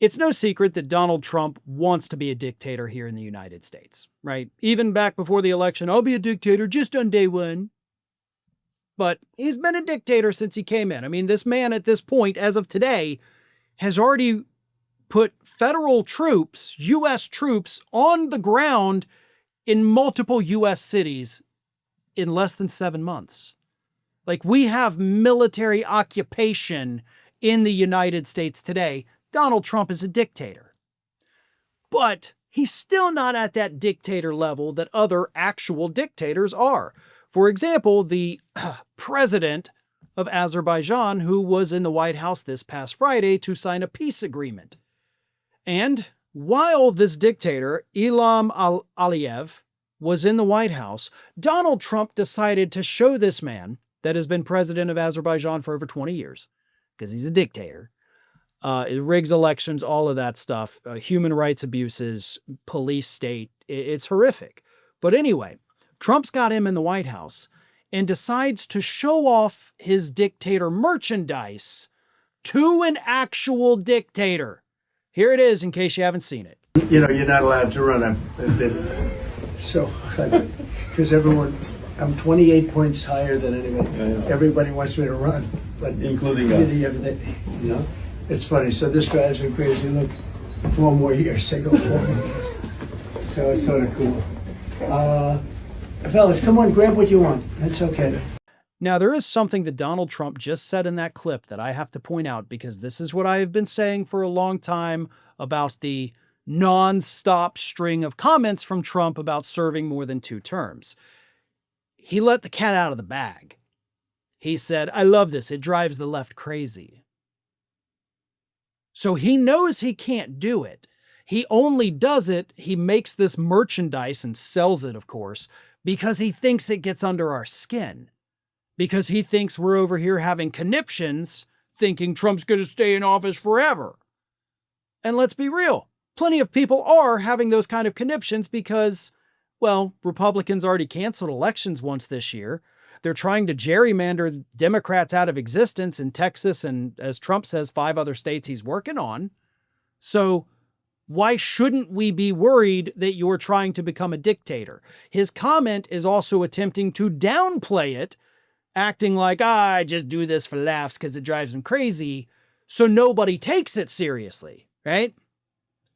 It's no secret that Donald Trump wants to be a dictator here in the United States, right? Even back before the election, I'll be a dictator just on day one. But he's been a dictator since he came in. I mean, this man at this point, as of today, has already put federal troops, U.S. troops, on the ground in multiple U.S. cities in less than 7 months. Like, we have military occupation in the United States today. Donald Trump is a dictator. But he's still not at that dictator level that other actual dictators are. For example, the president of Azerbaijan, who was in the White House this past Friday to sign a peace agreement. And while this dictator, Ilham Aliyev, was in the White House, Donald Trump decided to show this man that has been president of Azerbaijan for over 20 years, because he's a dictator, it rigs elections, all of that stuff, human rights abuses, police state. It's horrific. But anyway, Trump's got him in the White House and decides to show off his dictator merchandise to an actual dictator. Here it is, in case you haven't seen it. You know, you're not allowed to run. So, because I'm 28 points higher than anybody. Everybody wants me to run, but including us. You know, it's funny. So this drives me crazy. Look, 4 more years. I go 4 more years. So it's sort of cool. Fellas, come on, grab what you want. That's okay. Now, there is something that Donald Trump just said in that clip that I have to point out, because this is what I have been saying for a long time about the non-stop string of comments from Trump about serving more than 2 terms. He let the cat out of the bag. He said, I love this. It drives the left crazy. So he knows he can't do it. He only does it. He makes this merchandise and sells it, of course, because he thinks it gets under our skin. Because he thinks we're over here having conniptions, thinking Trump's going to stay in office forever. And let's be real. Plenty of people are having those kind of conniptions because, well, Republicans already canceled elections once this year. They're trying to gerrymander Democrats out of existence in Texas and, as Trump says, 5 other states he's working on. So why shouldn't we be worried that you're trying to become a dictator? His comment is also attempting to downplay it, acting like, I just do this for laughs because it drives him crazy, so nobody takes it seriously, right?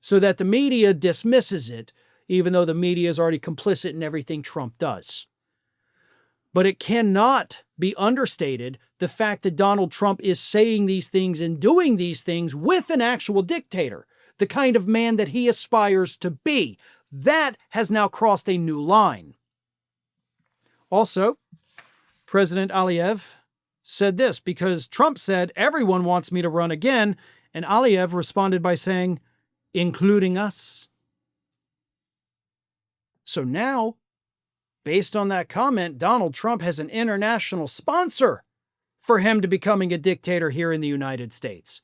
So that the media dismisses it, even though the media is already complicit in everything Trump does. But it cannot be understated the fact that Donald Trump is saying these things and doing these things with an actual dictator, the kind of man that he aspires to be. That has now crossed a new line. Also, President Aliyev said this because Trump said, everyone wants me to run again, and Aliyev responded by saying, including us. So now, based on that comment, Donald Trump has an international sponsor for him to becoming a dictator here in the United States.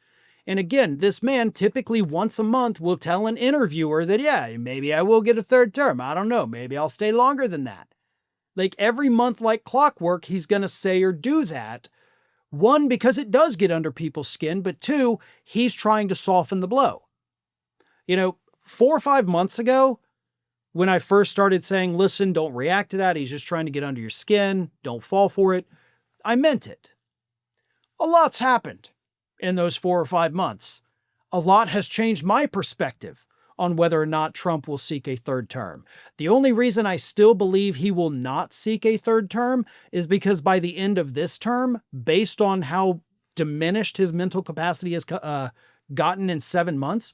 And again, this man typically once a month will tell an interviewer that, yeah, maybe I will get a 3rd term. I don't know. Maybe I'll stay longer than that. Like every month, like clockwork, he's going to say or do that. 1, because it does get under people's skin, but 2, he's trying to soften the blow. You know, 4 or 5 months ago, when I first started saying, listen, don't react to that. He's just trying to get under your skin. Don't fall for it. I meant it. A lot's happened in those 4 or 5 months. A lot has changed my perspective on whether or not Trump will seek a 3rd term. The only reason I still believe he will not seek a 3rd term is because by the end of this term, based on how diminished his mental capacity has gotten in 7 months,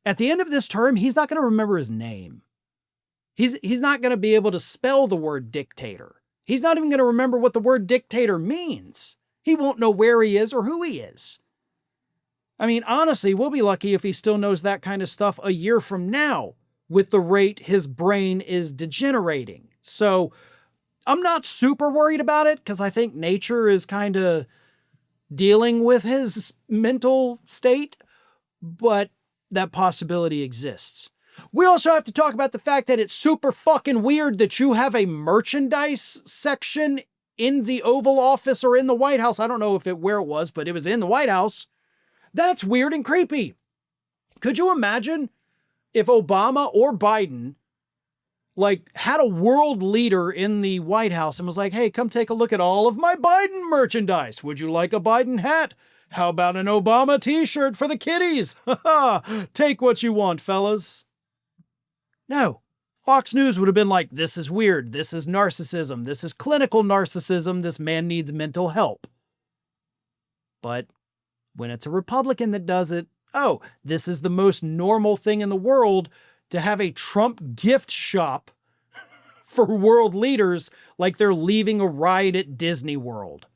at the end of this term, he's not going to remember his name. He's not going to be able to spell the word dictator. He's not even going to remember what the word dictator means. He won't know where he is or who he is. I mean, honestly, we'll be lucky if he still knows that kind of stuff a year from now with the rate his brain is degenerating. So I'm not super worried about it because I think nature is kind of dealing with his mental state, but that possibility exists. We also have to talk about the fact that it's super fucking weird that you have a merchandise section in the Oval Office or in the White House. I don't know where it was, but it was in the White House. That's weird and creepy. Could you imagine if Obama or Biden had a world leader in the White House and was like, hey, come take a look at all of my Biden merchandise. Would you like a Biden hat? How about an Obama t-shirt for the kiddies? Take what you want, fellas. No. Fox News would have been like, this is weird. This is narcissism. This is clinical narcissism. This man needs mental help. But when it's a Republican that does it, oh, this is the most normal thing in the world to have a Trump gift shop for world leaders like they're leaving a ride at Disney World.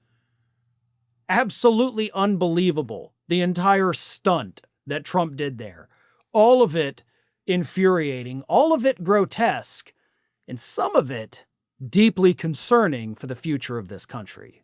Absolutely unbelievable, the entire stunt that Trump did there. All of it infuriating, all of it grotesque, and some of it deeply concerning for the future of this country.